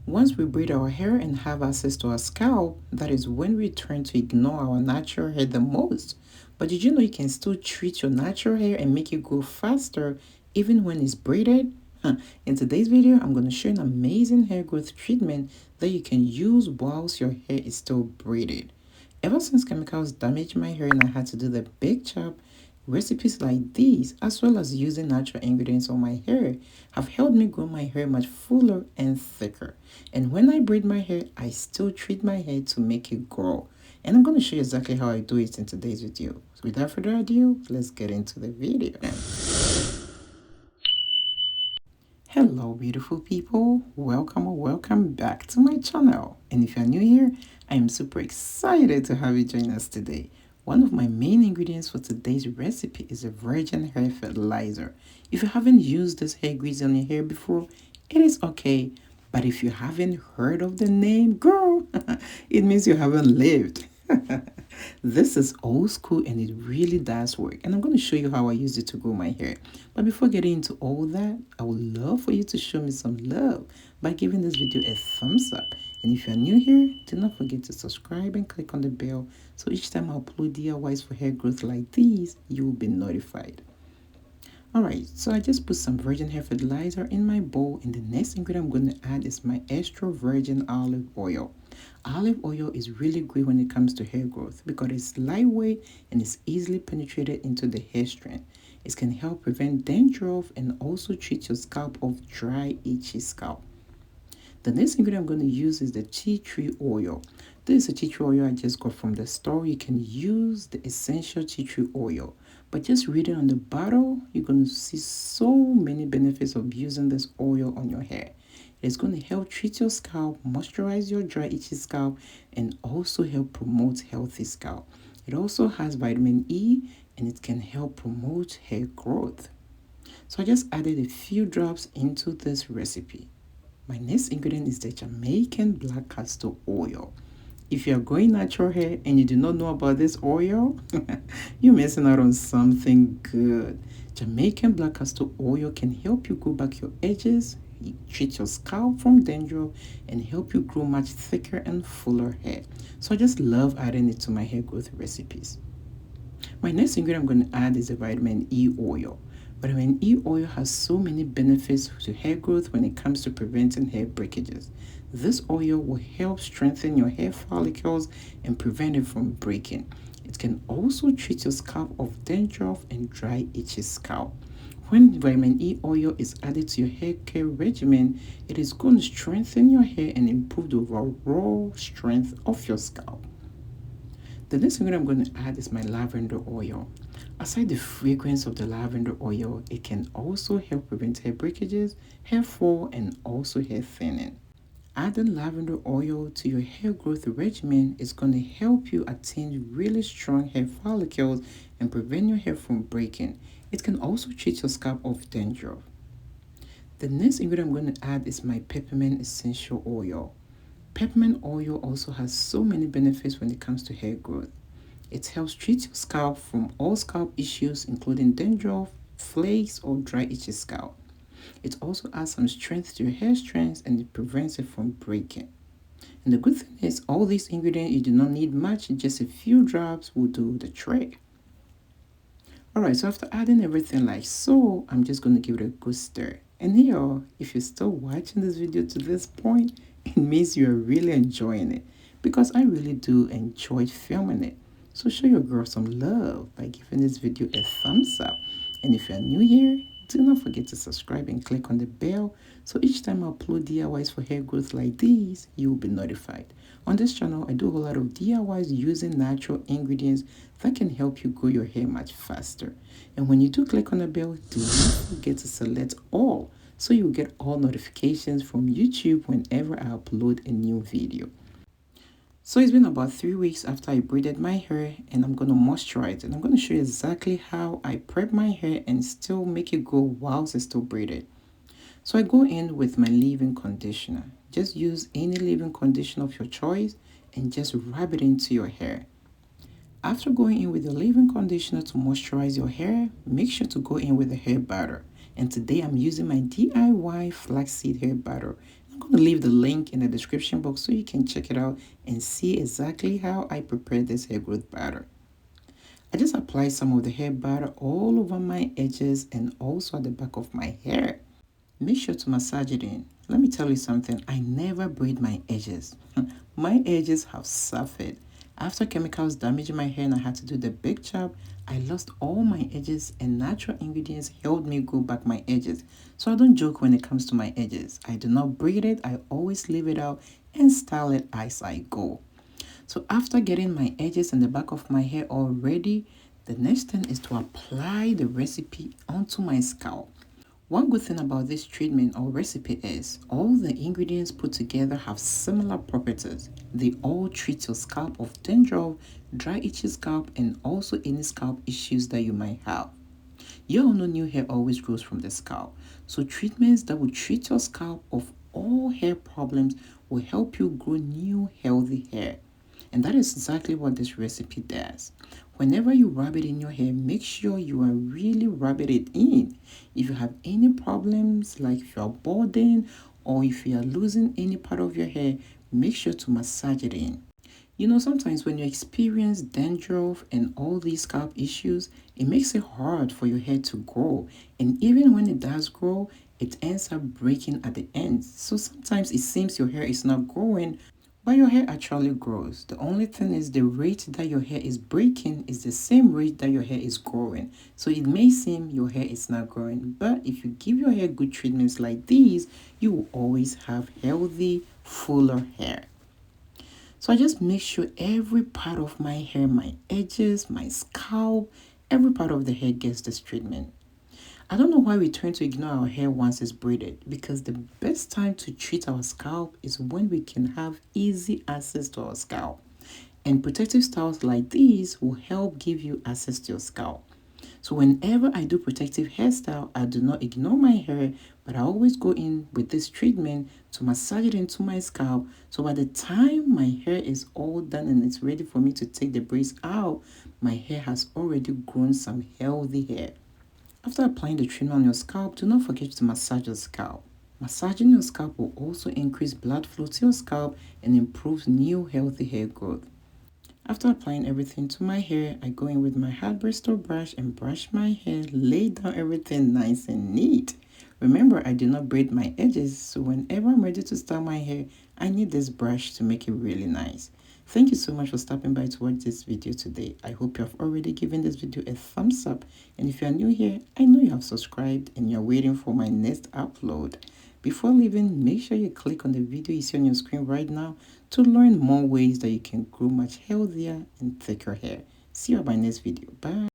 Once we braid our hair and have access to our scalp, that is when we tend to ignore our natural hair the most. But did you know you can still treat your natural hair and make it grow faster even when it's braided? In today's video, I'm going to show you an amazing hair growth treatment that you can use whilst your hair is still braided. Ever since chemicals damaged my hair and I had to do the big chop, recipes like these, as well as using natural ingredients on my hair, have helped me grow my hair much fuller and thicker. And when I braid my hair, I still treat my hair to make it grow. And I'm going to show you exactly how I do it in today's video. So without further ado, let's get into the video. Hello beautiful people, welcome or welcome back to my channel. And if you're new here, I am super excited to have you join us today. One of my main ingredients for today's recipe is a virgin hair fertilizer. If you haven't used this hair grease on your hair before, it is okay. But if you haven't heard of the name, girl, it means you haven't lived. This is old school and it really does work, and I'm going to show you how I use it to grow my hair. But before getting into all that, I would love for you to show me some love by giving this video a thumbs up. And if you're new here, do not forget to subscribe and click on the bell so each time I upload DIYs for hair growth like these, you will be notified. Alright, so I just put some virgin hair fertilizer in my bowl, and the next ingredient I'm going to add is my extra virgin olive oil. Olive oil is really great when it comes to hair growth because it's lightweight and it's easily penetrated into the hair strand. It can help prevent dandruff and also treat your scalp of dry, itchy scalp. The next ingredient I'm going to use is the tea tree oil. This is a tea tree oil I just got from the store. You can use the essential tea tree oil. But just reading on the bottle, you're going to see so many benefits of using this oil on your hair. It's going to help treat your scalp, moisturize your dry, itchy scalp, and also help promote healthy scalp. It also has vitamin E, and it can help promote hair growth. So I just added a few drops into this recipe. My next ingredient is the Jamaican black castor oil. If you are growing natural hair and you do not know about this oil, you're missing out on something good. Jamaican black castor oil can help you grow back your edges, treat your scalp from dandruff, and help you grow much thicker and fuller hair. So I just love adding it to my hair growth recipes. My next ingredient I'm going to add is the vitamin E oil. Vitamin E oil has so many benefits to hair growth when it comes to preventing hair breakages. This oil will help strengthen your hair follicles and prevent it from breaking. It can also treat your scalp of dandruff and dry, itchy scalp. When vitamin E oil is added to your hair care regimen, it is going to strengthen your hair and improve the overall strength of your scalp. The next ingredient I'm going to add is my lavender oil. Aside the fragrance of the lavender oil, it can also help prevent hair breakages, hair fall, and also hair thinning. Adding lavender oil to your hair growth regimen is going to help you attain really strong hair follicles and prevent your hair from breaking. It can also treat your scalp of dandruff. The next ingredient I'm going to add is my peppermint essential oil. Peppermint oil also has so many benefits when it comes to hair growth. It helps treat your scalp from all scalp issues including dandruff, flakes, or dry, itchy scalp. It also adds some strength to your hair strands and it prevents it from breaking. And the good thing is, all these ingredients, you do not need much, just a few drops will do the trick. Alright, so after adding everything like so, I'm just going to give it a good stir. And here, if you're still watching this video to this point, it means you're really enjoying it, because I really do enjoy filming it. So show your girl some love by giving this video a thumbs up. And if you're new here, do not forget to subscribe and click on the bell so each time I upload DIYs for hair growth like these, you will be notified. On this channel, I do a whole lot of DIYs using natural ingredients that can help you grow your hair much faster. And when you do click on the bell, do not forget to select all so you'll get all notifications from YouTube whenever I upload a new video. So it's been about 3 weeks after I braided my hair, and I'm going to moisturize it. I'm going to show you exactly how I prep my hair and still make it grow whilst it's still braided. So I go in with my leave-in conditioner. Just use any leave-in conditioner of your choice and just rub it into your hair. After going in with the leave-in conditioner to moisturize your hair, make sure to go in with a hair butter. And today I'm using my DIY flaxseed hair butter. I'm going to leave the link in the description box so you can check it out and see exactly how I prepare this hair growth batter. I just apply some of the hair butter all over my edges and also at the back of my hair. Make sure to massage it in. Let me tell you something, I never braid my edges. My edges have suffered. After chemicals damaged my hair and I had to do the big job, I lost all my edges and natural ingredients helped me grow back my edges. So I don't joke when it comes to my edges. I do not braid it, I always leave it out and style it as I go. So after getting my edges and the back of my hair all ready, the next thing is to apply the recipe onto my scalp. One good thing about this treatment or recipe is all the ingredients put together have similar properties. They all treat your scalp of dandruff, dry itchy scalp, and also any scalp issues that you might have. You all know new hair always grows from the scalp. So treatments that will treat your scalp of all hair problems will help you grow new healthy hair. And that is exactly what this recipe does. Whenever you rub it in your hair, make sure you are really rubbing it in. If you have any problems, like if you are balding or if you are losing any part of your hair, make sure to massage it in. You know, sometimes when you experience dandruff and all these scalp issues, it makes it hard for your hair to grow. And even when it does grow, it ends up breaking at the ends. So sometimes it seems your hair is not growing, but your hair actually grows. The only thing is the rate that your hair is breaking is the same rate that your hair is growing. So it may seem your hair is not growing, but if you give your hair good treatments like these, you will always have healthy, fuller hair. So I just make sure every part of my hair, my edges, my scalp, every part of the hair gets this treatment. I don't know why we tend to ignore our hair once it's braided, because the best time to treat our scalp is when we can have easy access to our scalp. And protective styles like these will help give you access to your scalp. So whenever I do protective hairstyle, I do not ignore my hair, but I always go in with this treatment to massage it into my scalp. So by the time my hair is all done and it's ready for me to take the braids out, my hair has already grown some healthy hair. After applying the treatment on your scalp, do not forget to massage your scalp. Massaging your scalp will also increase blood flow to your scalp and improve new healthy hair growth. After applying everything to my hair, I go in with my hard bristle brush and brush my hair, lay down everything nice and neat. Remember, I do not braid my edges, so whenever I'm ready to style my hair, I need this brush to make it really nice. Thank you so much for stopping by to watch this video today. I hope you have already given this video a thumbs up, and if you are new here, I know you have subscribed and you're waiting for my next upload. Before leaving, make sure you click on the video you see on your screen right now to learn more ways that you can grow much healthier and thicker hair. See you at my next video. Bye.